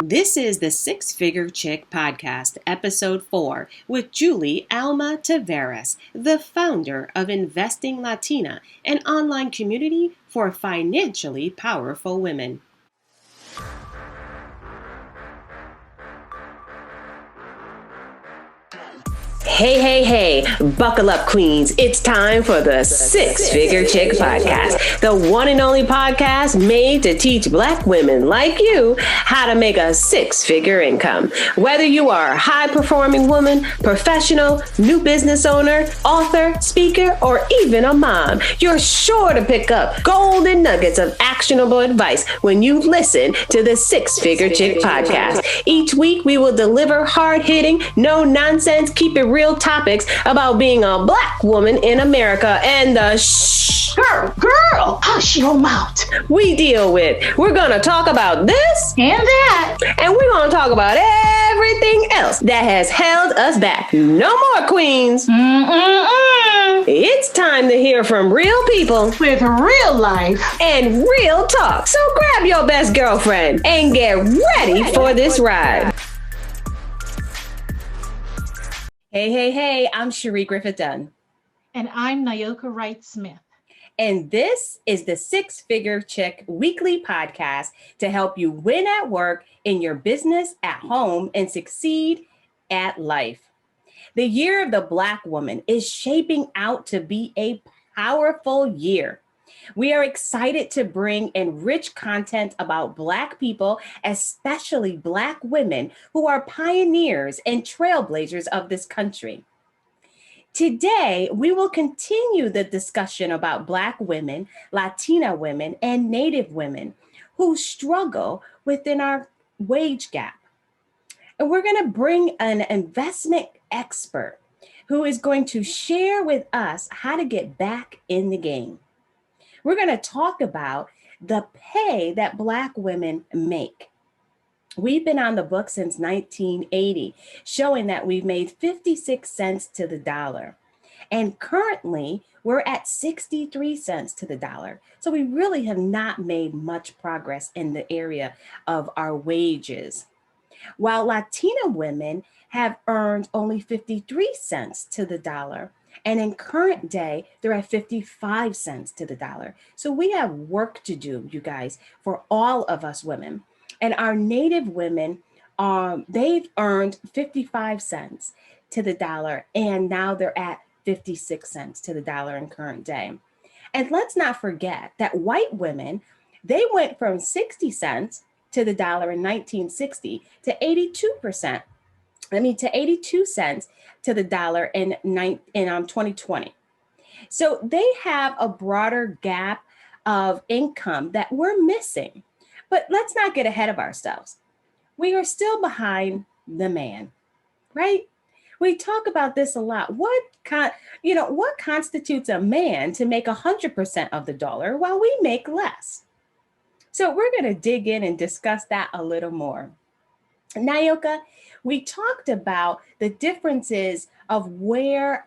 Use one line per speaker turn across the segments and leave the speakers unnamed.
This is the Six Figure Chick Podcast, Episode 4, with Jully-Alma Taveras, the founder of Investing Latina, an online community for financially powerful women. Hey, buckle up, queens. It's time for the Six Figure Chick Podcast, the one and only podcast made to teach Black women like you how to make a six-figure income. Whether you are a high-performing woman, professional, new business owner, author, speaker, or even a mom, you're sure to pick up golden nuggets of actionable advice when you listen to the Six Figure Chick Podcast. Each week, we will deliver hard-hitting, no-nonsense, keep it real topics about being a Black woman in America and the
girl, hush your mouth.
We deal with. We're going to talk about this
and that,
and we're going to talk about everything else that has held us back. No more, queens. It's time to hear from real people
with real life
and real talk. So grab your best girlfriend and get ready for this ride. Hey, I'm Cherie Griffith-Dunn.
And I'm Nayoka Wright-Smith.
And this is the Six Figure Chick weekly podcast to help you win at work, in your business, at home, and succeed at life. The year of the Black woman is shaping out to be a powerful year. We are excited to bring enriched content about Black people, especially Black women who are pioneers and trailblazers of this country. Today, we will continue the discussion about Black women, Latina women, and Native women who struggle within our wage gap. And we're going to bring an investment expert who is going to share with us how to get back in the game. We're going to talk about the pay that Black women make. We've been on the book since 1980, showing that we've made 56 cents to the dollar. And currently, we're at 63 cents to the dollar. So we really have not made much progress in the area of our wages. While Latina women have earned only 53 cents to the dollar, and in current day, they're at 55 cents to the dollar. So we have work to do, you guys, for all of us women. And our Native women, they've earned 55 cents to the dollar, and now they're at 56 cents to the dollar in current day. And let's not forget that white women, they went from 60 cents to the dollar in 1960 to 82 cents to the dollar in 2020. So they have a broader gap of income that we're missing. But let's not get ahead of ourselves. We are still behind the man, right? We talk about this a lot. What constitutes a man to make 100% of the dollar while we make less? So we're going to dig in and discuss that a little more. Nayoka, we talked about the differences of where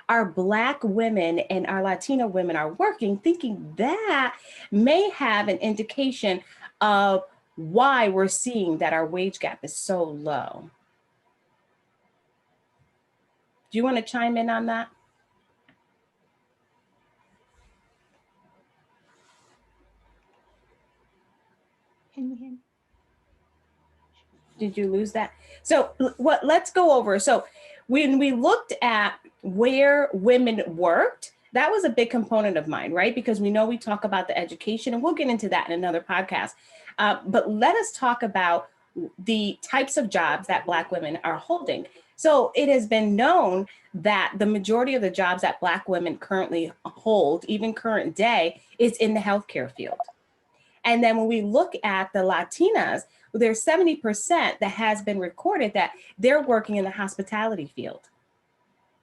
our Black women and our Latina women are working, thinking that may have an indication of why we're seeing that our wage gap is so low. Do you want to chime in on that? Did you lose that? So let's go over. So when we looked at where women worked, that was a big component of mine, right? Because we know we talk about the education, and we'll get into that in another podcast. But let us talk about the types of jobs that Black women are holding. So it has been known that the majority of the jobs that Black women currently hold, even current day, is in the healthcare field. And then when we look at the Latinas, there's 70% that has been recorded that they're working in the hospitality field.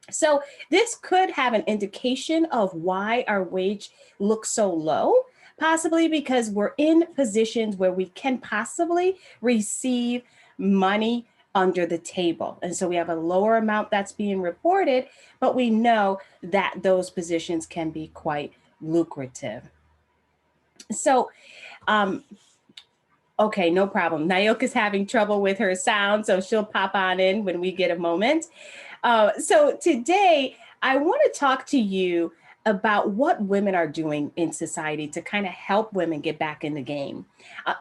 So this could have an indication of why our wage looks so low, possibly because we're in positions where we can possibly receive money under the table. And so we have a lower amount that's being reported, but we know that those positions can be quite lucrative. So Okay, no problem. Nayoka's having trouble with her sound, so she'll pop on in when we get a moment. So today, I want to talk to you about what women are doing in society to kind of help women get back in the game.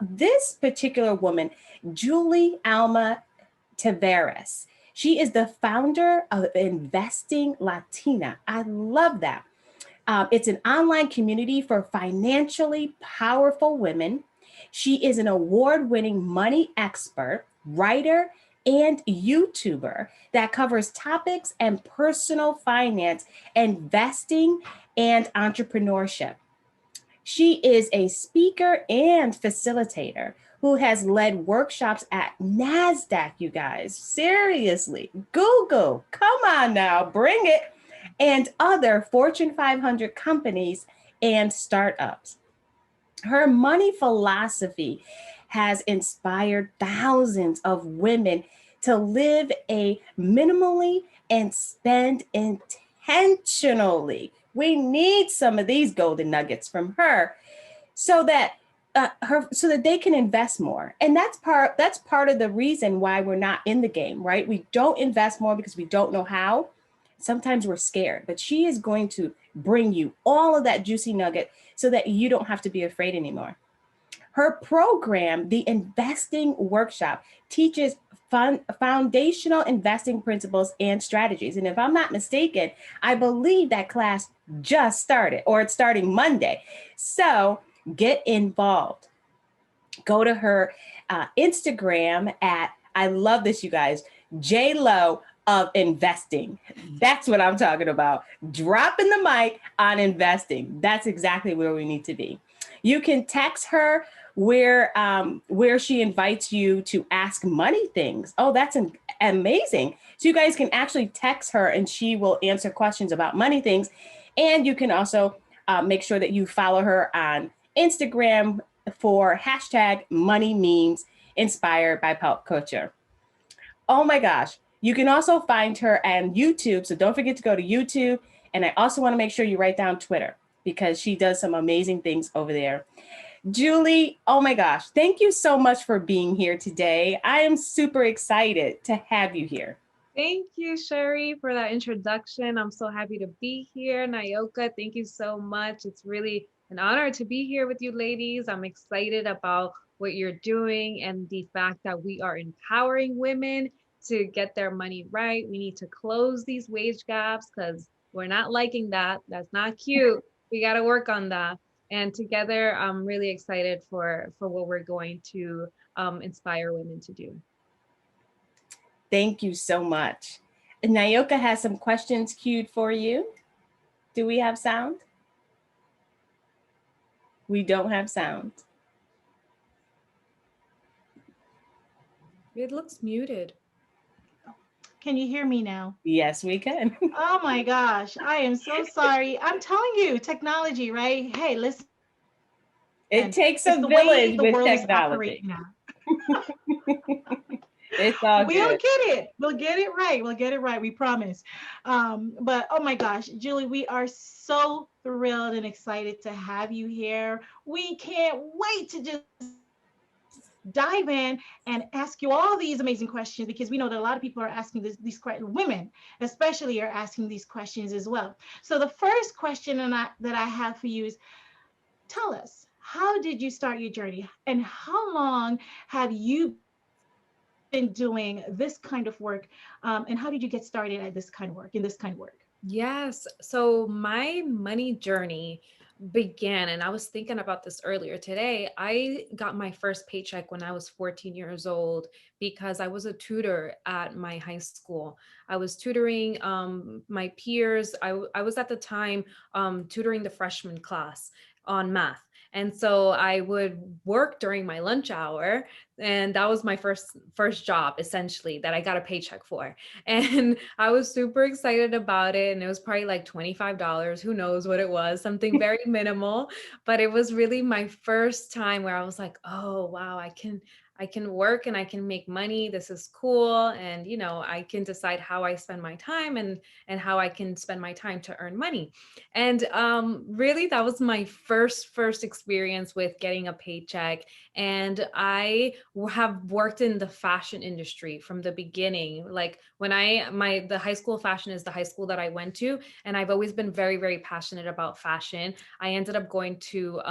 This particular woman, Jully-Alma Taveras, she is the founder of Investing Latina. I love that. It's an online community for financially powerful women. She is an award winning money expert, writer, and YouTuber that covers topics and personal finance, investing, and entrepreneurship. She is a speaker and facilitator who has led workshops at NASDAQ, you guys. Seriously, Google, come on now, bring it, and other Fortune 500 companies and startups. Her money philosophy has inspired thousands of women to live a minimally and spend intentionally. We need some of these golden nuggets from her so that so that they can invest more. And that's part of the reason why we're not in the game, right? We don't invest more because we don't know how. Sometimes we're scared, but she is going to bring you all of that juicy nugget so that you don't have to be afraid anymore. Her program, the Investing Workshop, teaches foundational investing principles and strategies. And if I'm not mistaken, I believe that class just started or it's starting Monday. So get involved. Go to her Instagram at, I love this, you guys, J.LO of investing. That's what I'm talking about. Dropping the mic on investing. That's exactly where we need to be. You can text her where she invites you to ask money things. Oh, that's amazing. So you guys can actually text her and she will answer questions about money things. And you can also make sure that you follow her on Instagram for hashtag money memes inspired by pop culture. Oh my gosh. You can also find her on YouTube. So don't forget to go to YouTube. And I also want to make sure you write down Twitter because she does some amazing things over there. Jully, oh my gosh, thank you so much for being here today. I am super excited to have you here.
Thank you, Cherie, for that introduction. I'm so happy to be here. Nayoka, thank you so much. It's really an honor to be here with you ladies. I'm excited about what you're doing and the fact that we are empowering women to get their money right. We need to close these wage gaps because we're not liking that. That's not cute. We got to work on that. And together, I'm really excited for what we're going to inspire women to do.
Thank you so much. Nayoka has some questions queued for you. Do we have sound? We don't have sound.
It looks muted.
Can you hear me now?
Yes, we can.
Oh my gosh, I am so sorry. I'm telling you, technology, right? Hey, listen,
It takes
it's
a
the way
village
the
with
world is
technology.
operating now.
It's all
We'll
good.
get it. We'll get it right. We'll get it right. We promise. But oh my gosh, Julie, we are so thrilled and excited to have you here. We can't wait to just dive in and ask you all these amazing questions because we know that a lot of people are asking these questions. Women, especially, are asking these questions as well. So the first question that I have for you is, tell us, how did you start your journey, and how long have you been doing this kind of work? And how did you get started at this kind of work, in this kind of work?
Yes. So my money journey began, and I was thinking about this earlier today. I got my first paycheck when I was 14 years old because I was a tutor at my high school. I was tutoring my peers. I was at the time tutoring the freshman class on math. And so I would work during my lunch hour, and that was my first job essentially that I got a paycheck for. And I was super excited about it. And it was probably like $25. Who knows what it was, something very minimal. But it was really my first time where I was like, oh, wow, I can work and I can make money. This is cool. And, I can decide how I spend my time and how I can spend my time to earn money. And really, that was my first experience with getting a paycheck. And I have worked in the fashion industry from the beginning. Like when the high school fashion is the high school that I went to, and I've always been very, very passionate about fashion. I ended up going to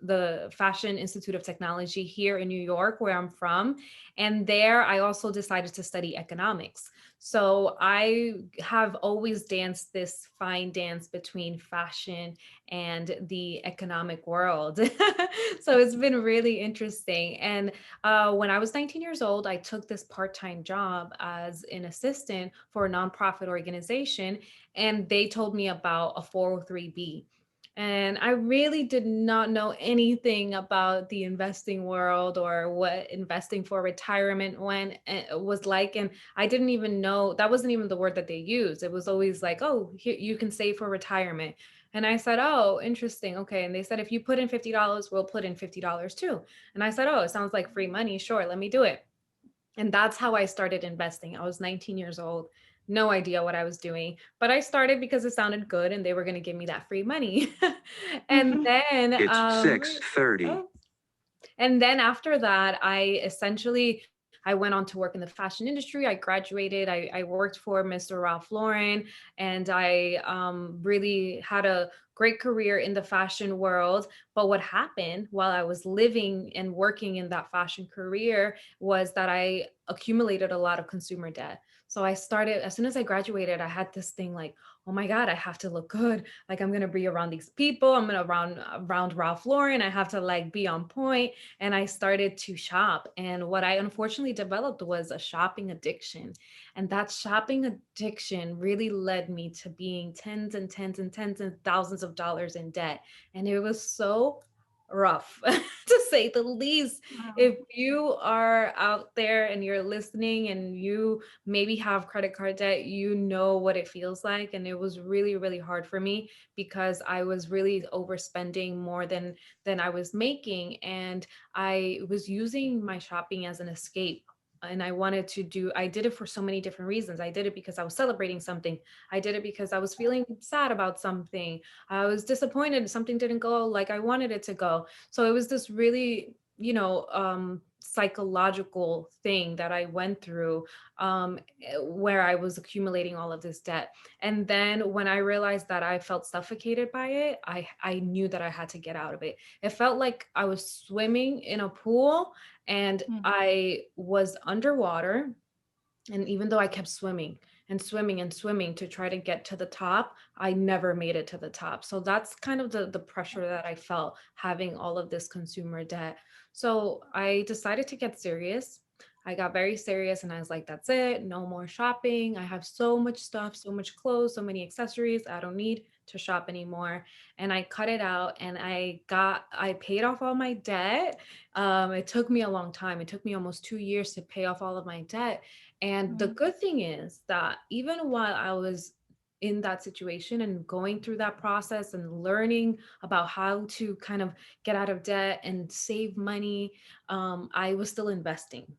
the Fashion Institute of Technology here in New York, where I'm from. And there I also decided to study economics. So I have always danced this fine dance between fashion and the economic world. So it's been really interesting. And when I was 19 years old, I took this part-time job as an assistant for a nonprofit organization, and they told me about a 403B. And I really did not know anything about the investing world or what investing for retirement was like. And I didn't even know, that wasn't even the word that they used. It was always like, oh, here, you can save for retirement. And I said, oh, interesting. Okay. And they said, if you put in $50, we'll put in $50 too. And I said, oh, it sounds like free money. Sure, let me do it. And that's how I started investing. I was 19 years old, no idea what I was doing, but I started because it sounded good and they were going to give me that free money. And
Mhm.
then
It's 6:30.
and then after that, I went on to work in the fashion industry. I graduated. I worked for Mr. Ralph Lauren, and I really had a great career in the fashion world. But what happened while I was living and working in that fashion career was that I accumulated a lot of consumer debt. So I started, as soon as I graduated, I had this thing like, oh my God, I have to look good. Like I'm gonna be around these people. I'm gonna around Ralph Lauren. I have to like be on point. And I started to shop. And what I unfortunately developed was a shopping addiction. And that shopping addiction really led me to being tens and tens and tens and thousands of dollars in debt. And it was so rough to say the least.
Wow.
If you are out there and you're listening and you maybe have credit card debt, you know what it feels like. And it was really, really hard for me because I was really overspending more than I was making. And I was using my shopping as an escape. And I did it for so many different reasons. I did it because I was celebrating something. I did it because I was feeling sad about something. I was disappointed something didn't go like I wanted it to go. So it was this really, psychological thing that I went through, where I was accumulating all of this debt. And then when I realized that I felt suffocated by it, I knew that I had to get out of it. It felt like I was swimming in a pool and
Mhm.
I was underwater. And even though I kept swimming and swimming and swimming to try to get to the top, I never made it to the top. So that's kind of the pressure that I felt having all of this consumer debt. So I decided to get serious. I got very serious and I was like, that's it. No more shopping. I have so much stuff, so much clothes, so many accessories. I don't need to shop anymore. And I cut it out and I paid off all my debt. It took me a long time. It took me almost 2 years to pay off all of my debt. And the
Mhm.
good thing is that even while I was in that situation and going through that process and learning about how to kind of get out of debt and save money, I was still investing.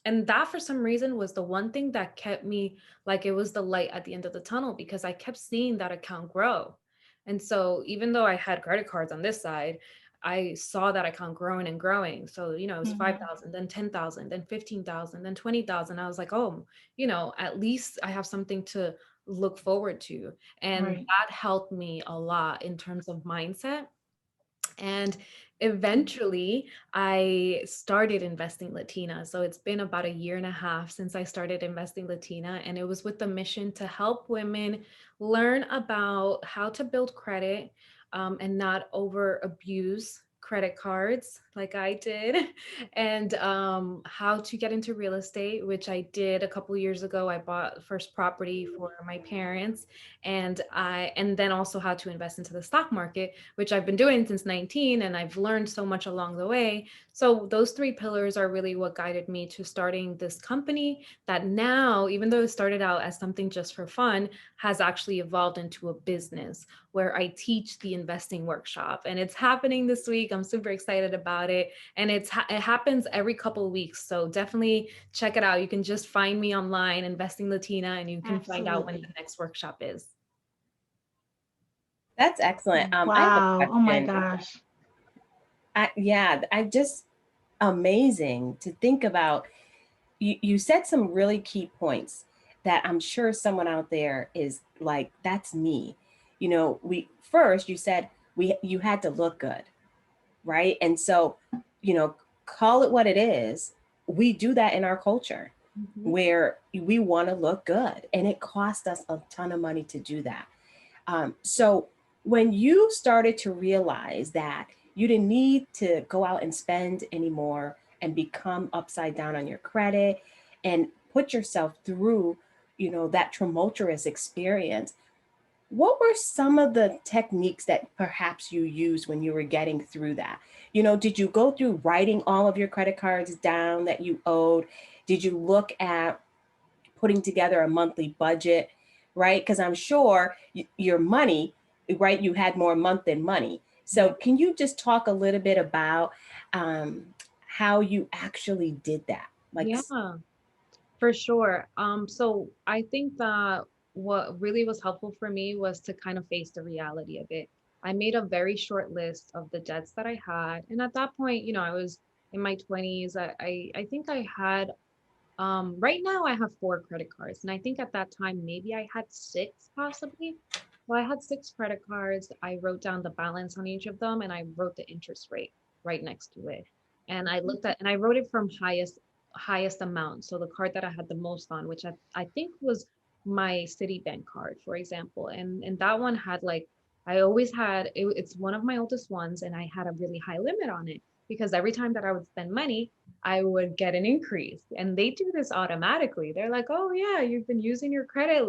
And that for some reason was the one thing that kept me like it was the light at the end of the tunnel because I kept seeing that account grow. And so even though I had credit cards on this side, I saw that account growing and growing. So, it was
Mhm.
5,000, then 10,000, then 15,000, then 20,000. I was like, oh, at least I have something to look forward to. And
Right.
that helped me a lot in terms of mindset. And
Mhm.
eventually, I started Investing Latina. So it's been about a year and a half since I started Investing Latina. And it was with the mission to help women learn about how to build credit, and not over abuse credit cards like I did, and how to get into real estate, which I did a couple years ago. I bought the first property for my parents, and then also how to invest into the stock market, which I've been doing since 19, and I've learned so much along the way. So those three pillars are really what guided me to starting this company that now, even though it started out as something just for fun, has actually evolved into a business where I teach the investing workshop, and it's happening this week. I'm super excited about it, and it happens every couple of weeks. So definitely check it out. You can just find me online, Investing Latina, and you can find out when the
Absolutely.
next workshop is.
That's excellent. I have a
Wow. Oh my
question.
gosh.
Yeah, I just amazing to think about. You said some really key points that I'm sure someone out there is like, that's me. We first you said you had to look good, right? And so, you know, call it what it is. We do that in our culture
Mhm.
where we want to look good, and it costs us a ton of money to do that. So when you started to realize that you didn't need to go out and spend anymore and become upside down on your credit and put yourself through, that tumultuous experience, what were some of the techniques that perhaps you used when you were getting through that? Did you go through writing all of your credit cards down that you owed? Did you look at putting together a monthly budget, right? Because I'm sure your money, right? You had more month than money. So
Yep.
can you just talk a little bit about um, how you actually did that? Like,
Yeah. For sure. So I think that what really was helpful for me was to kind of face the reality of it. I made a very short list of the debts that I had. And at that point, I was in my 20s. I think I had, right now I have 4 credit cards. And I think at that time, maybe I had 6 possibly. Well, I had 6 credit cards. I wrote down the balance on each of them and I wrote the interest rate right next to it. And I wrote it from highest amount. So the card that I had the most on, which I think was my Citibank card, for example. And that one had like, I always had, it's one of my oldest ones, and I had a really high limit on it because every time that I would spend money, I would get an increase. And they do this automatically. They're like, oh yeah, you've been using your credit.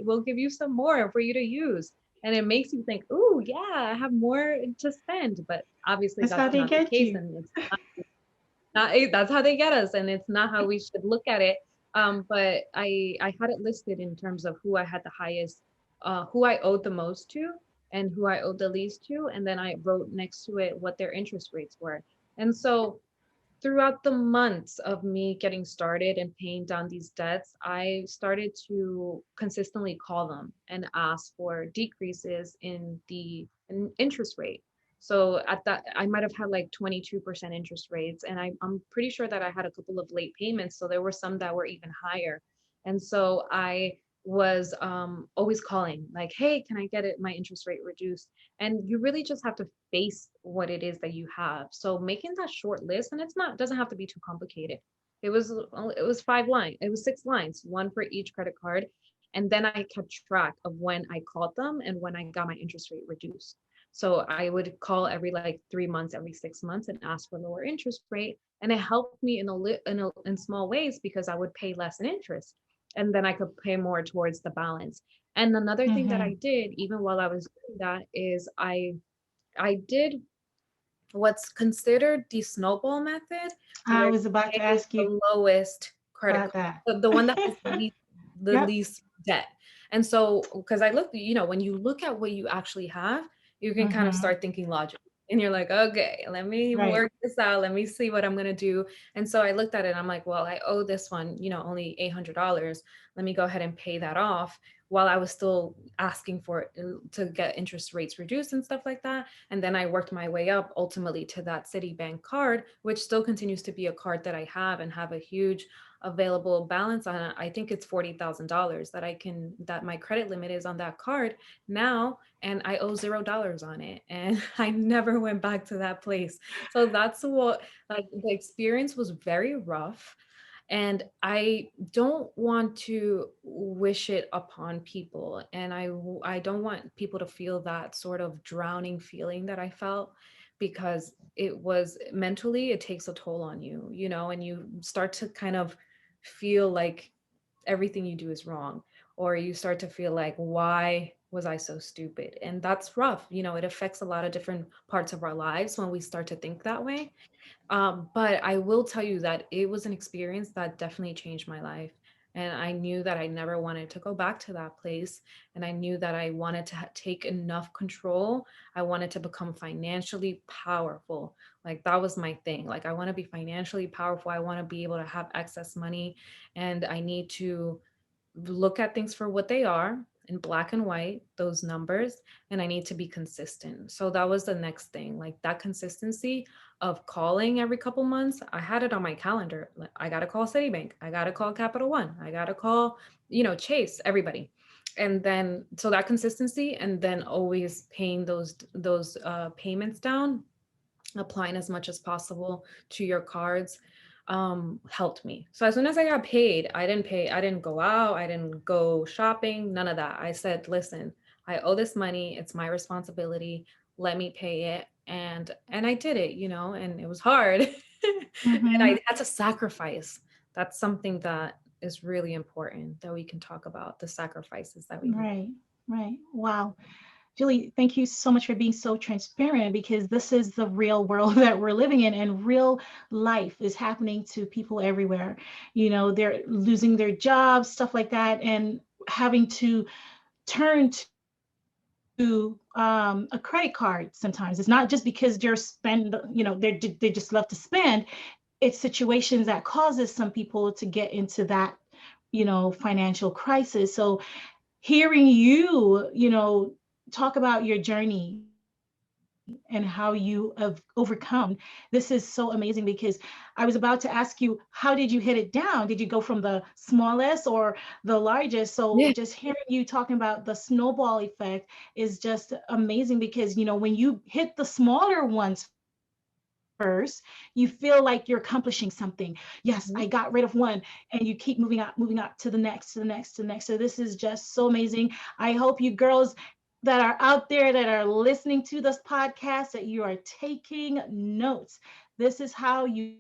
We'll give you some more for you to use. And it makes you think, oh yeah, I have more to spend. But obviously
That's how
that's
they
not the
get
case.
you.
And it's that's how they get us, and it's not how we should look at it. But I had it listed in terms of who I had the highest, who I owed the most to, and who I owed the least to, and then I wrote next to it what their interest rates were. And so throughout the months of me getting started and paying down these debts, I started to consistently call them and ask for decreases in the interest rate. So at that, I might have had like 22% interest rates, and I'm pretty sure that I had a couple of late payments. So there were some that were even higher. And so I was always calling like, hey, can I get my interest rate reduced? And you really just have to face what it is that you have. So making that short list, and doesn't have to be too complicated. It was 5 lines. It was 6 lines, one for each credit card. And then I kept track of when I called them and when I got my interest rate reduced. So I would call every like 3 months, every 6 months, and ask for lower interest rate. And it helped me in small ways because I would pay less in interest, and then I could pay more towards the balance. And another thing that
Mm-hmm.
I did, even while I was doing that, is I did what's considered the Snowball Method,
I
where
was
you
about to
pay
ask you
the lowest credit
about
card,
that.
the one that has the
Yep.
least debt. And so, because I looked, when you look at what you actually have, you can kind of
Mm-hmm.
start thinking logically. And you're like, okay, let me
Right.
work this out. Let me see what I'm gonna do. And so I looked at it. And I'm like, well, I owe this one, only $800. Let me go ahead and pay that off while I was still asking for it to get interest rates reduced and stuff like that. And then I worked my way up ultimately to that Citibank card, which still continues to be a card that I have and have a huge available balance on it. I think it's $40,000 that my credit limit is on that card now, and I owe $0 on it. And I never went back to that place. So that's what, like, the experience was very rough. And I don't want to wish it upon people. And I don't want people to feel that sort of drowning feeling that I felt, because it was mentally, it takes a toll on you, and you start to kind of feel like everything you do is wrong, or you start to feel like, why was I so stupid? And that's rough. It affects a lot of different parts of our lives when we start to think that way. But I will tell you that it was an experience that definitely changed my life. And I knew that I never wanted to go back to that place. And I knew that I wanted to take enough control. I wanted to become financially powerful. Like that was my thing. Like I want to be financially powerful. I want to be able to have excess money. And I need to look at things for what they are in black and white, those numbers, and I need to be consistent. So that was the next thing, like that consistency of calling every couple months. I had it on my calendar. Like, I got to call Citibank, I got to call Capital One, I got to call, Chase, everybody. And then so that consistency, and then always paying those payments down, applying as much as possible to your cards, helped me. So as soon as I got paid, I didn't go out, I didn't go shopping, none of that. I said, listen, I owe this money, it's my responsibility, let me pay it. And I did it, and it was hard. And I
Mm-hmm.
had to sacrifice. That's something that is really important that we can talk about, the sacrifices that we make.
Right, right. Wow. Julie, thank you so much for being so transparent because this is the real world that we're living in, and real life is happening to people everywhere. They're losing their jobs, stuff like that, and having to turn to a credit card sometimes. It's not just because they're spend, they just love to spend. It's situations that causes some people to get into that, financial crisis. So hearing you, talk about your journey and how you have overcome. This is so amazing because I was about to ask you, how did you hit it down? Did you go from the smallest or the largest? So
Yeah.
just hearing you talking about the snowball effect is just amazing because, when you hit the smaller ones first, you feel like you're accomplishing something. Yes, I got rid of one, and you keep moving up to the next, to the next, to the next. So this is just so amazing. I hope you girls that are out there that are listening to this podcast that you are taking notes. This is how you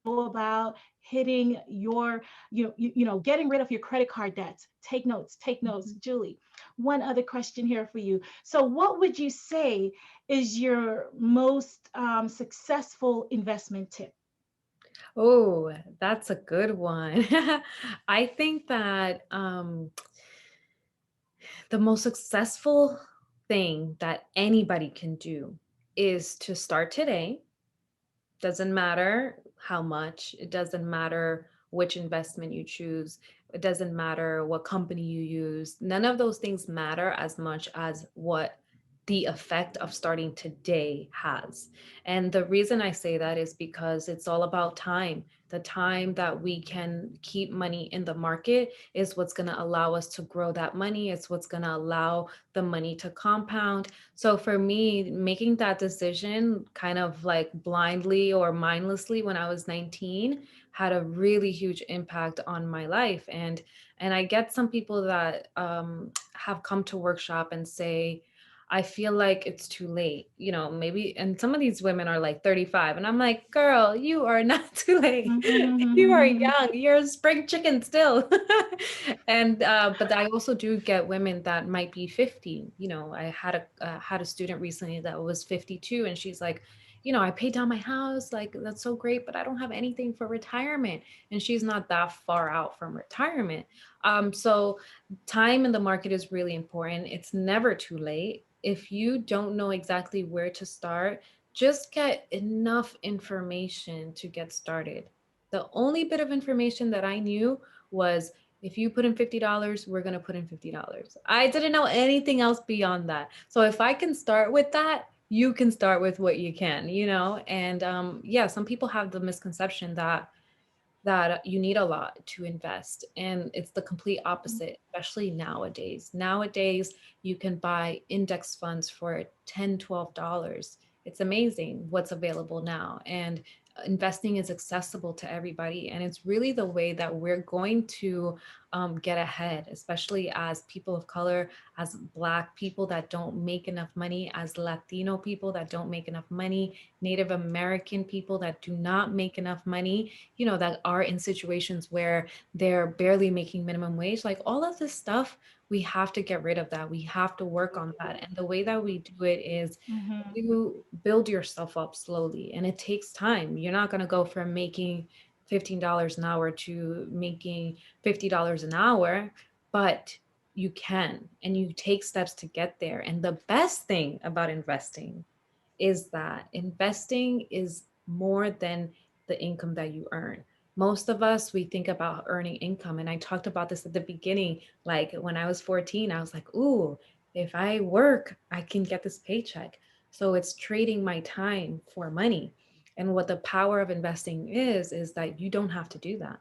go about hitting your getting rid of your credit card debts. Take notes, Julie. One other question here for you. So what would you say is your most successful investment tip?
Oh, that's a good one. I think that the most successful thing that anybody can do is to start today. Doesn't matter how much, it doesn't matter which investment you choose, it doesn't matter what company you use. None of those things matter as much as what the effect of starting today has. And the reason I say that is because it's all about time. The time that we can keep money in the market is what's going to allow us to grow that money. It's what's going to allow the money to compound. So for me, making that decision kind of like blindly or mindlessly when I was 19 had a really huge impact on my life. And I get some people that have come to workshop and say, I feel like it's too late, maybe. And some of these women are like 35. And I'm like, girl, you are not too late. You are young. You're a spring chicken still. But I also do get women that might be 50. I had a student recently that was 52, and she's like, I paid down my house. Like, that's so great, but I don't have anything for retirement. And she's not that far out from retirement. So time in the market is really important. It's never too late. If you don't know exactly where to start, just get enough information to get started. The only bit of information that I knew was, if you put in $50, we're going to put in $50. I didn't know anything else beyond that. So if I can start with that, you can start with what you can, And yeah, some people have the misconception that you need a lot to invest. And it's the complete opposite, especially nowadays. Nowadays, you can buy index funds for $10, $12. It's amazing what's available now. And investing is accessible to everybody. And it's really the way that we're going to get ahead, especially as people of color, as Black people that don't make enough money, as Latino people that don't make enough money, Native American people that do not make enough money, that are in situations where they're barely making minimum wage. Like all of this stuff, we have to get rid of that. We have to work on that. And the way that we do it is
Mm-hmm.
you build yourself up slowly, and it takes time. You're not going to go from making $15 an hour to making $50 an hour, but you can, and you take steps to get there. And the best thing about investing is that investing is more than the income that you earn. Most of us, we think about earning income. And I talked about this at the beginning. Like when I was 14, I was like, ooh, if I work, I can get this paycheck. So it's trading my time for money. And what the power of investing is that you don't have to do that.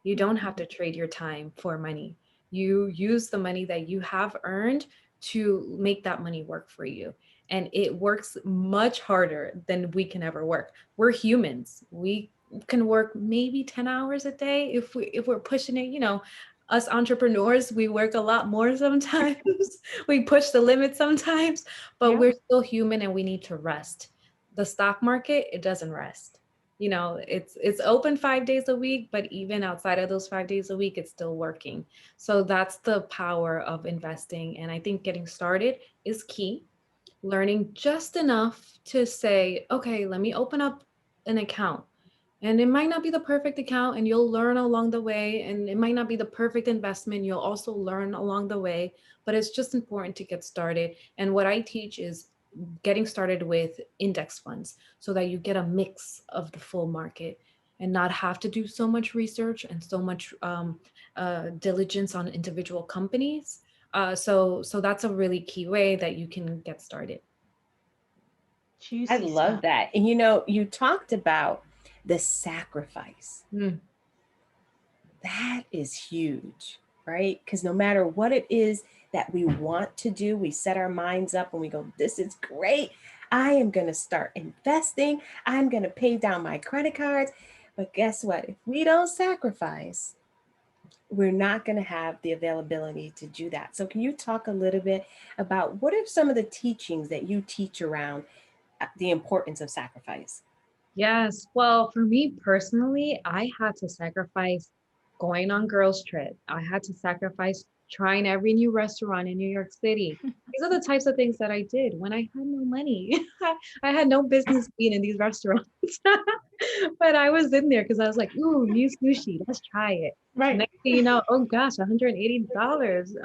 You don't have to trade your time for money. You use the money that you have earned to make that money work for you. And it works much harder than we can ever work. We're humans. We can work maybe 10 hours a day if we're pushing it, you know. Us entrepreneurs, we work a lot more sometimes. We push the limit sometimes, but
Yeah.
we're still human and we need to rest. The stock market, it doesn't rest. You know, it's open 5 days a week, but even outside of those 5 days a week, it's still working. So that's the power of investing. And I think getting started is key. Learning just enough to say, okay, let me open up an account. And it might not be the perfect account, and you'll learn along the way. And it might not be the perfect investment. You'll also learn along the way, but it's just important to get started. And what I teach is getting started with index funds so that you get a mix of the full market and not have to do so much research and so much diligence on individual companies. So that's a really key way that you can get started.
I
Juicy
love
stuff.
that. And you talked about the sacrifice.
Mm.
That is huge, right? Because no matter what it is that we want to do, we set our minds up and we go, this is great. I am going to start investing. I'm going to pay down my credit cards. But guess what? If we don't sacrifice, we're not going to have the availability to do that. So, can you talk a little bit about what are some of the teachings that you teach around the importance of sacrifice?
Yes. Well, for me personally, I had to sacrifice going on girls' trip. I had to sacrifice trying every new restaurant in New York City. These are the types of things that I did when I had no money. I had no business being in these restaurants. But I was in there because I was like, ooh, new sushi, let's try it.
Right.
Next thing you know, oh gosh, $180.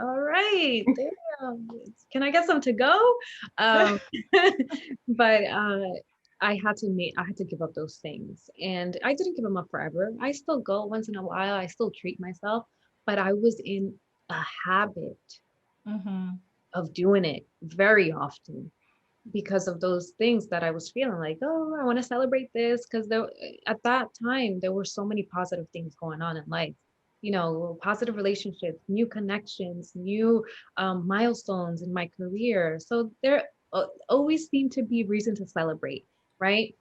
All right, damn. Can I get some to go? Um, but I had to give up those things. And I didn't give them up forever. I still go once in a while. I still treat myself, but I was in a habit
Mm-hmm.
of doing it very often because of those things that I was feeling like, oh, I want to celebrate this. Because at that time, there were so many positive things going on in life. You know, positive relationships, new connections, new milestones in my career. So there always seemed to be reason to celebrate, right?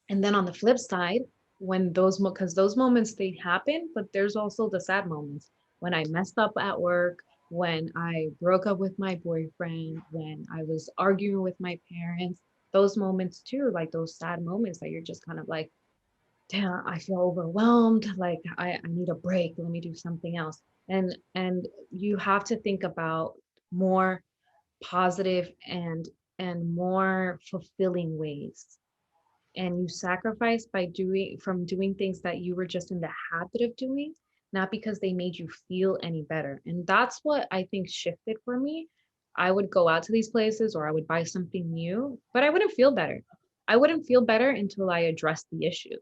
And then on the flip side, when because those moments they happen, but there's also the sad moments when I messed up at work, when I broke up with my boyfriend, when I was arguing with my parents, those moments too, like those sad moments that you're just kind of like, damn, I feel overwhelmed. Like I need a break. Let me do something else. And you have to think about more positive and more fulfilling ways, and you sacrifice by doing things that you were just in the habit of doing, not because they made you feel any better. And that's what I think shifted for me. I would go out to these places or I would buy something new, but I wouldn't feel better. I wouldn't feel better until I addressed the issue.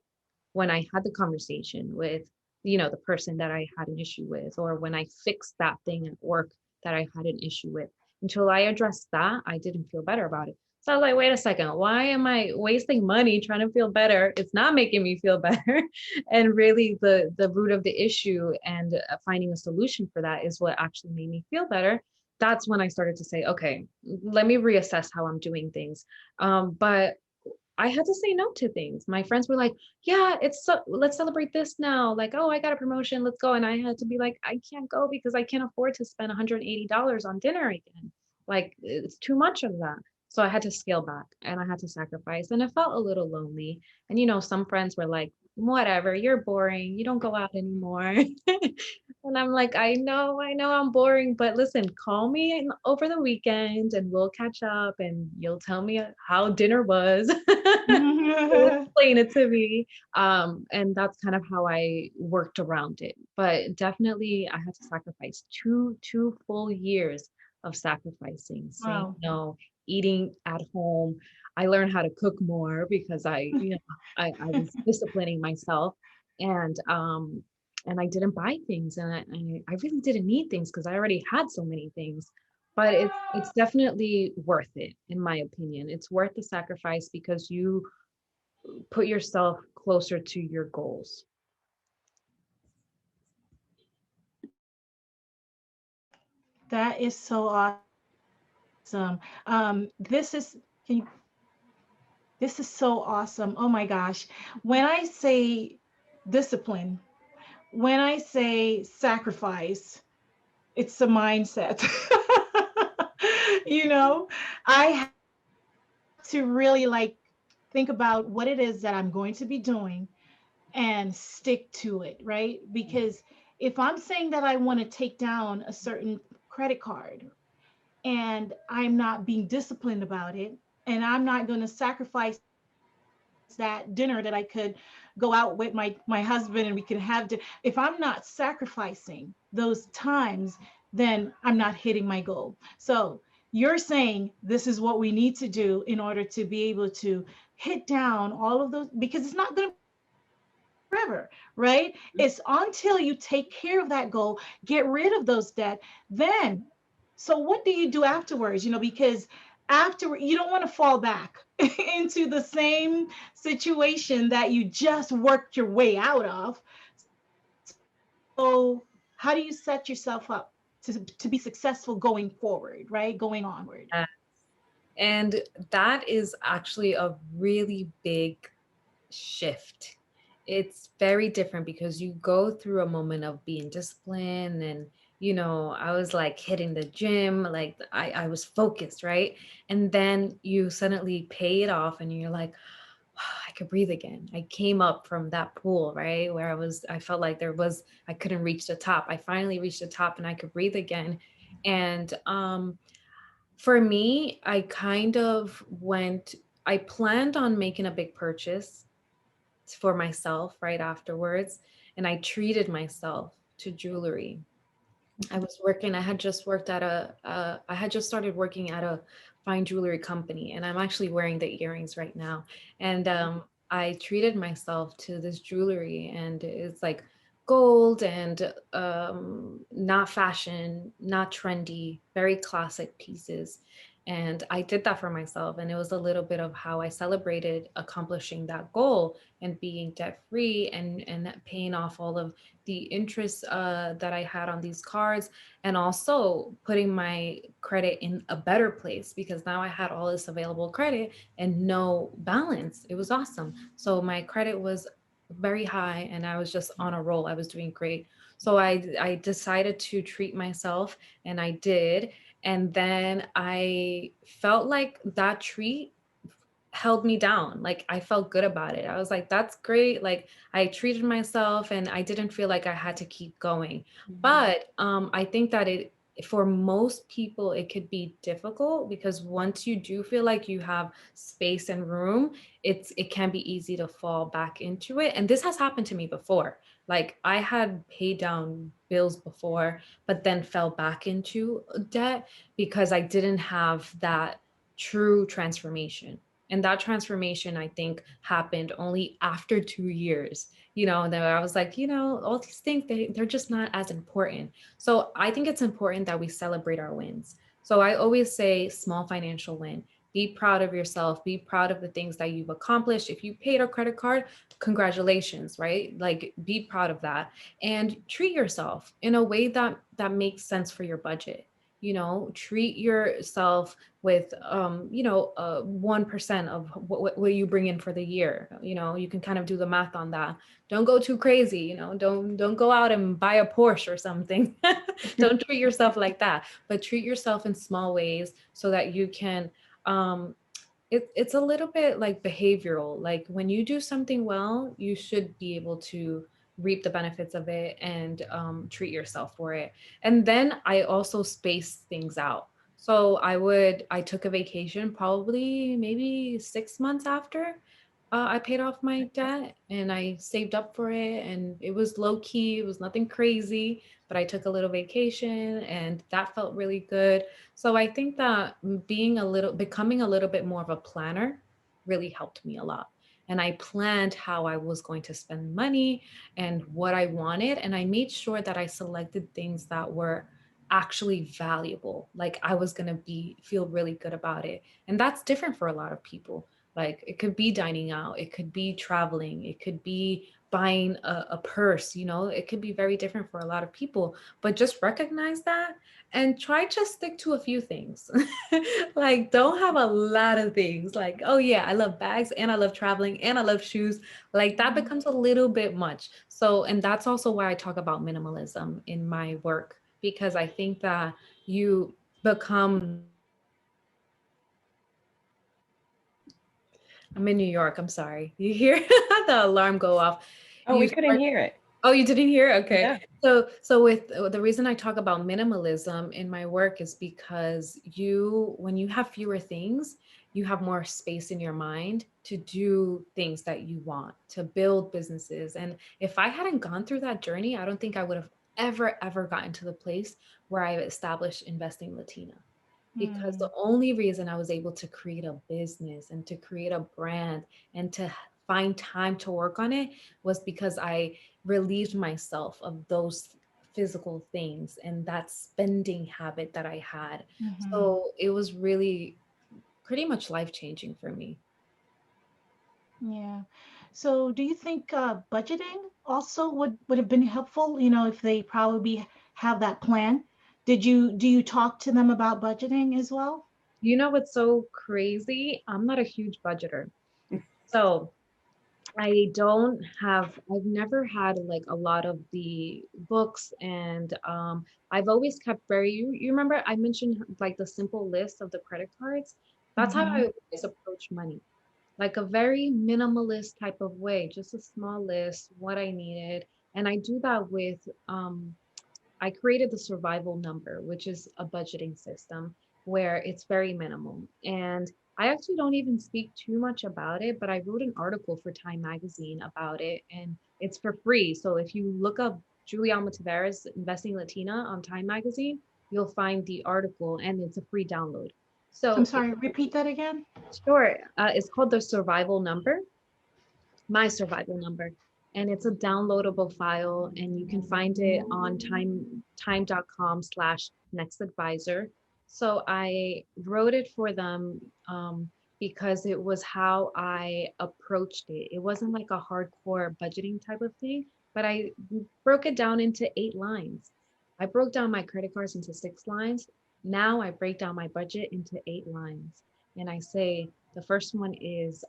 When I had the conversation with, the person that I had an issue with, or when I fixed that thing at work that I had an issue with. Until I addressed that, I didn't feel better about it. So I was like, wait a second, why am I wasting money trying to feel better? It's not making me feel better. And really the root of the issue and finding a solution for that is what actually made me feel better. That's when I started to say, okay, let me reassess how I'm doing things. But I had to say no to things. My friends were like, yeah, let's celebrate this now. Like, oh, I got a promotion. Let's go. And I had to be like, I can't go because I can't afford to spend $180 on dinner again. Like, it's too much of that. So I had to scale back and I had to sacrifice. And it felt a little lonely. And, some friends were like, whatever, you're boring. You don't go out anymore. And I'm like, I know I'm boring, but listen, call me over the weekend and we'll catch up and you'll tell me how dinner was. You'll explain it to me. And that's kind of how I worked around it. But definitely I had to sacrifice two full years of sacrificing, saying
Wow.
no, eating at home. I learned how to cook more because I was disciplining myself. And I didn't buy things, and I really didn't need things because I already had so many things. But it's definitely worth it, in my opinion. It's worth the sacrifice because you put yourself closer to your goals.
That is so awesome. This is can you, this is so awesome. Oh my gosh. When I say discipline, when I say sacrifice, it's a mindset. you know, I have to really like think about what it is that I'm going to be doing and stick to it, right? Because if I'm saying that I want to take down a certain credit card and I'm not being disciplined about it, and I'm not going to sacrifice that dinner that I could go out with my husband and we can have if I'm not sacrificing those times, then I'm not hitting my goal. So you're saying this is what we need to do in order to be able to hit down all of those, because it's not going to forever, right? It's until you take care of that goal, get rid of those debt, then. So what do you do afterwards? Because after you don't want to fall back into the same situation that you just worked your way out of. So how do you set yourself up to be successful going forward, right? Going onward.
Uh, And that is actually a really big shift. It's very different because you go through a moment of being disciplined and I was like hitting the gym, like I was focused, right? And then you suddenly pay it off and you're like, I could breathe again. I came up from that pool, right? Where I felt like I couldn't reach the top. I finally reached the top and I could breathe again. And for me, I planned on making a big purchase for myself right afterwards. And I treated myself to jewelry. I had just I had just started working at a fine jewelry company, and I'm actually wearing the earrings right now. And I treated myself to this jewelry, and it's like gold and not fashion, not trendy, very classic pieces. And I did that for myself. And it was a little bit of how I celebrated accomplishing that goal and being debt free and paying off all of the interest that I had on these cards, and also putting my credit in a better place because now I had all this available credit and no balance. It was awesome. So my credit was very high and I was just on a roll. I was doing great. So I decided to treat myself, and I did. And then I felt like that treat held me down. Like I felt good about it. I was like, that's great. Like I treated myself and I didn't feel like I had to keep going. But I think that for most people it could be difficult because once you do feel like you have space and room, it can be easy to fall back into it. And this has happened to me before. Like I had paid down bills before, but then fell back into debt because I didn't have that true transformation. And that transformation, I think, happened only after 2 years. That I was like, all these things, they're just not as important. So I think it's important that we celebrate our wins. So I always say small financial win. Be proud of yourself. Be proud of the things that you've accomplished. If you paid a credit card, congratulations, right? Like be proud of that and treat yourself in a way that makes sense for your budget. Treat yourself with 1% of what you bring in for the year. You can kind of do the math on that. Don't go too crazy. Don't go out and buy a Porsche or something. Don't treat yourself like that, but treat yourself in small ways so that you can it's a little bit like behavioral. Like when you do something well, you should be able to reap the benefits of it and treat yourself for it. And then I also space things out. So I took a vacation probably maybe 6 months after I paid off my debt, and I saved up for it, and it was low key, it was nothing crazy, but I took a little vacation and that felt really good. So I think that becoming a little bit more of a planner really helped me a lot. And I planned how I was going to spend money and what I wanted. And I made sure that I selected things that were actually valuable. Like I was going to feel really good about it. And that's different for a lot of people. Like it could be dining out, it could be traveling, it could be buying a purse, it could be very different for a lot of people. But just recognize that and try to stick to a few things. Like don't have a lot of things. Like, oh yeah, I love bags and I love traveling and I love shoes. Like that
Mhm.
becomes a little bit much. So, and that's also why I talk about minimalism in my work, because I think that you become I'm in New York. I'm sorry. You hear the alarm go off.
Oh,
You
we couldn't
start.
hear it.
Oh, you didn't hear? Okay.
Yeah.
So with the reason I talk about minimalism in my work is because when you have fewer things, you have more space in your mind to do things that you want, to build businesses. And if I hadn't gone through that journey, I don't think I would have ever gotten to the place where I established Investing Latina, because the
Mm.
only reason I was able to create a business and to create a brand and to find time to work on it was because I relieved myself of those physical things and that spending habit that I had.
Mhm.
So it was really pretty much life changing for me.
Yeah. So do you think budgeting also would have been helpful, if they probably have that plan? Do you talk to them about budgeting as well?
You know what's so crazy? I'm not a huge budgeter. So I've never had like a lot of the books, and I've always kept you remember I mentioned like the simple list of the credit cards? That's how I
Mm-hmm.
always approach money, like a very minimalist type of way, just a small list, what I needed. And I do that with I created the survival number, which is a budgeting system where it's very minimal. And I actually don't even speak too much about it, but I wrote an article for Time Magazine about it, and it's for free. So if you look up Jully-Alma Taveras Investing Latina on Time Magazine, you'll find the article and it's a free download.
I'm
So
sorry, repeat that again.
sure, it's called the survival number, my survival number, and it's a downloadable file, and you can find it on time.com/slash next advisor. So I wrote it for them because it was how I approached it. It wasn't like a hardcore budgeting type of thing, but I broke it down into 8 lines. I broke down my credit cards into 6 lines. Now I break down my budget into 8 lines, and I say the first one is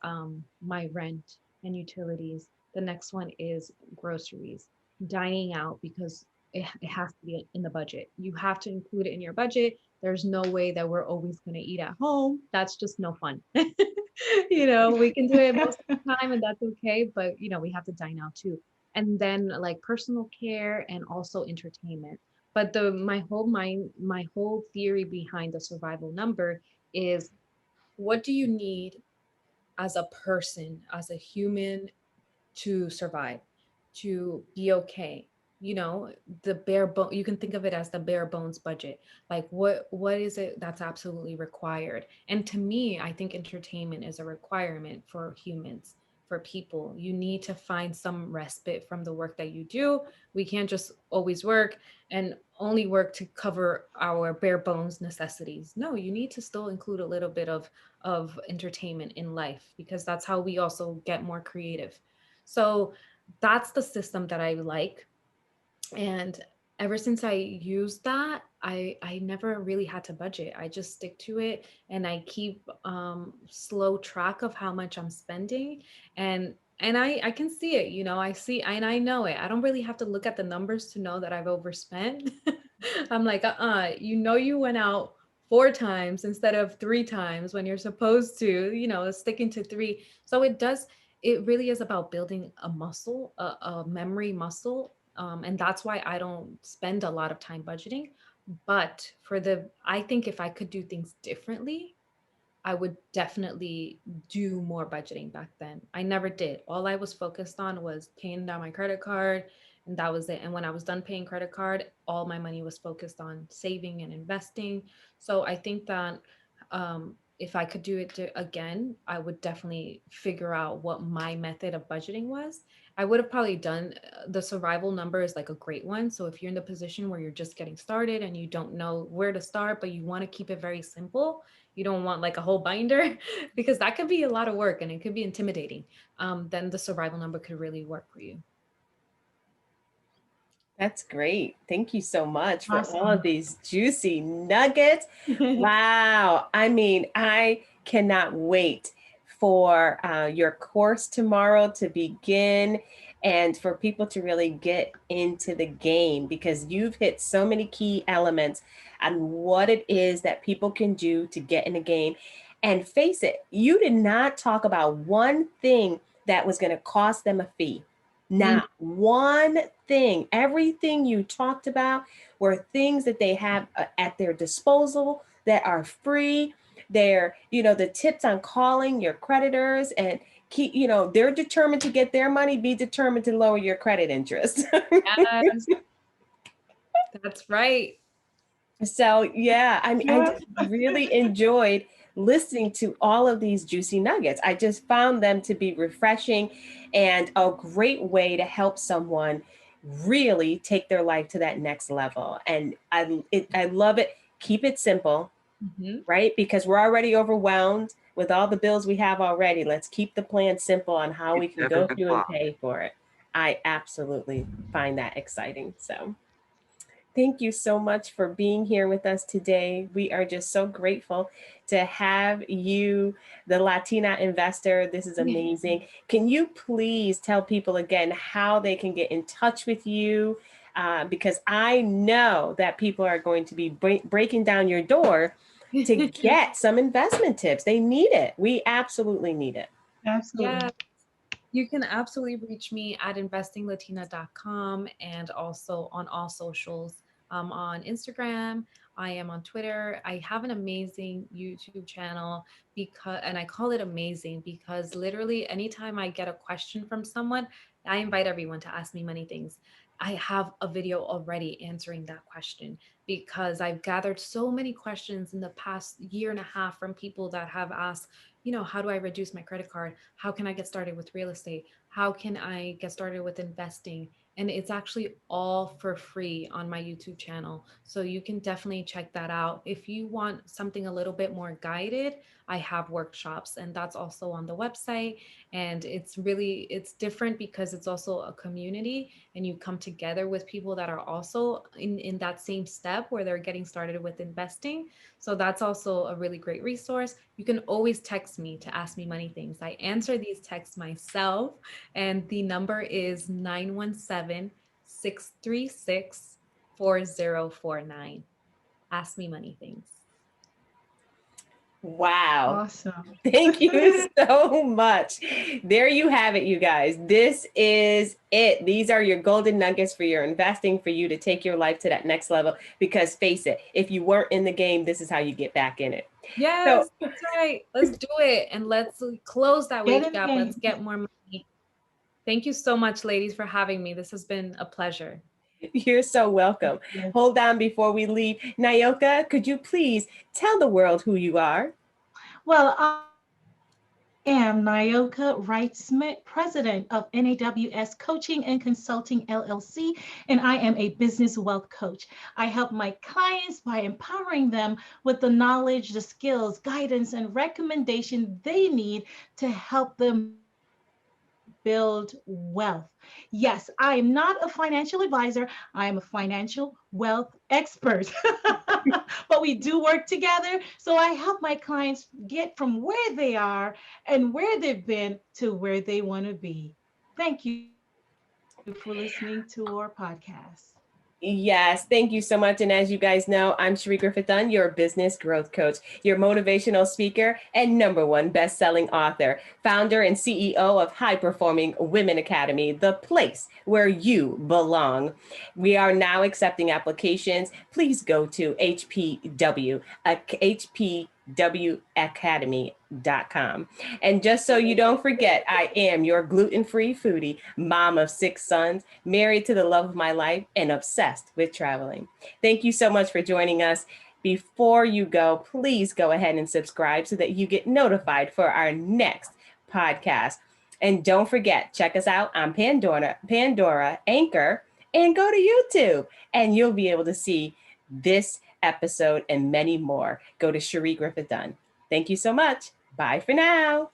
my rent and utilities. The next one is groceries, dining out, because it has to be in the budget. You have to include it in your budget. There's no way that we're always going to eat at home. That's just no fun. We can do it most of the time and that's okay, but we have to dine out too. And then like personal care and also entertainment. But my whole theory behind the survival number is, what do you need as a person, as a human, to survive, to be okay? You know, the bare bone, you can think of it as the bare bones budget. Like what is it that's absolutely required? And to me, I think entertainment is a requirement for humans, for people. You need to find some respite from the work that you do. We can't just always work and only work to cover our bare bones necessities. No, you need to still include a little bit of entertainment in life, because that's how we also get more creative. So that's the system that I like. And ever since I used that, I never really had to budget. I just stick to it, and I keep slow track of how much I'm spending. And I can see it, I see and I know it. I don't really have to look at the numbers to know that I've overspent. I'm like, you went out 4 times instead of 3 times when you're supposed to, sticking to 3. So it does, it really is about building a muscle, a memory muscle. And that's why I don't spend a lot of time budgeting. But I think if I could do things differently, I would definitely do more budgeting back then. I never did. All I was focused on was paying down my credit card, and that was it. And when I was done paying credit card, all my money was focused on saving and investing. So I think that if I could do it again, I would definitely figure out what my method of budgeting was. I would have probably done the survival number is like a great one. So if you're in the position where you're just getting started and you don't know where to start, but you want to keep it very simple, you don't want like a whole binder because that could be a lot of work and it could be intimidating. Then the survival number could really work for you.
That's great. Thank you so much for all of
Awesome.
these juicy nuggets. Wow. I mean, I cannot wait for your course tomorrow to begin and for people to really get into the game, because you've hit so many key elements on what it is that people can do to get in the game. And face it, you did not talk about one thing that was going to cost them a fee.
Mm,
Not one thing. Everything you talked about were things that they have at their disposal that are free. They're, the tips on calling your creditors and keep, they're determined to get their money, be determined to lower your credit interest.
yes, that's right.
So, yeah, I mean, I
Sure.
just really enjoyed listening to all of these juicy nuggets. I just found them to be refreshing and a great way to help someone really take their life to that next level. And I love it. Keep it simple,
Mhm.
right? Because we're already overwhelmed with all the bills we have already. Let's keep the plan simple on how we
It's
can
7
go through and
o'clock.
pay for it. I absolutely find that exciting. So. Thank you so much for being here with us today. We are just so grateful to have you, the Latina investor. This is amazing. Can you please tell people again how they can get in touch with you? Because I know that people are going to be breaking down your door to get some investment tips. They need it. We absolutely need it.
Yeah,
Absolutely.
you can absolutely reach me at investinglatina.com and also on all socials. On Instagram, I am on Twitter. I have an amazing YouTube channel and I call it amazing because literally anytime I get a question from someone, I invite everyone to ask me many things. I have a video already answering that question because I've gathered so many questions in the past year and a half from people that have asked, how do I reduce my credit card? How can I get started with real estate? How can I get started with investing? And it's actually all for free on my YouTube channel. So you can definitely check that out. If you want something a little bit more guided, I have workshops and that's also on the website. And it's different because it's also a community and you come together with people that are also in that same step where they're getting started with investing. So that's also a really great resource. You can always text me to ask me money things. I answer these texts myself, and the number is 917-636-4049. Ask me money things.
Wow.
Awesome.
Thank you so much. There you have it, you guys. This is it. These are your golden nuggets for your investing, for you to take your life to that next level. Because face it, if you weren't in the game, this is how you get back in it. So
Yes, that's right. Let's do it. And let's close that
Get
wage
in the
gap. Let's
game.
get more money. Thank you so much, ladies, for having me. This has been a pleasure.
you're so welcome.
Yes.
Hold on before we leave. Nayoka, could you please tell the world who you are?
Well, I am Nyoka Wright Smith, president of NAWS Coaching and Consulting LLC, and I am a business wealth coach. I help my clients by empowering them with the knowledge, the skills, guidance, and recommendation they need to help them build wealth. Yes, I am not a financial advisor, I am a financial wealth expert. But we do work together. So I help my clients get from where they are and where they've been to where they want to be. Thank you for listening to our podcast.
Yes, thank you so much. And as you guys know, I'm Cherie Griffith-Dunn, your business growth coach, your motivational speaker, and #1 best-selling author, founder and CEO of High Performing Women Academy, the place where you belong. We are now accepting applications. Please go to hpwacademy.com. And just so you don't forget, I am your gluten-free foodie, mom of 6 sons, married to the love of my life, and obsessed with traveling. Thank you so much for joining us. Before you go, please go ahead and subscribe so that you get notified for our next podcast. And don't forget, check us out on Pandora, Anchor, and go to YouTube, and you'll be able to see this episode and many more. Go to Cherie Griffith-Dunn. Thank you so much. Bye for now.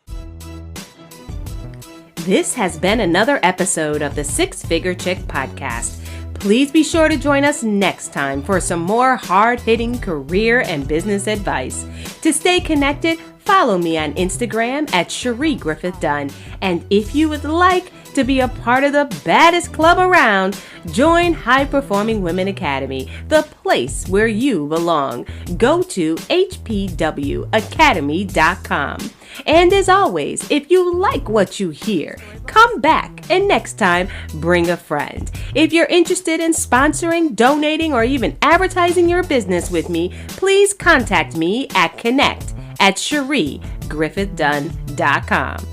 This has been another episode of the Six Figure Chick podcast. Please be sure to join us next time for some more hard-hitting career and business advice. To stay connected, follow me on Instagram at Cherie Griffith-Dunn. And if you would like to be a part of the baddest club around, join High Performing Women Academy, the place where you belong. Go to hpwacademy.com. And as always, if you like what you hear, come back and next time, bring a friend. If you're interested in sponsoring, donating, or even advertising your business with me, please contact me at connect@CherieGriffithDunn.com.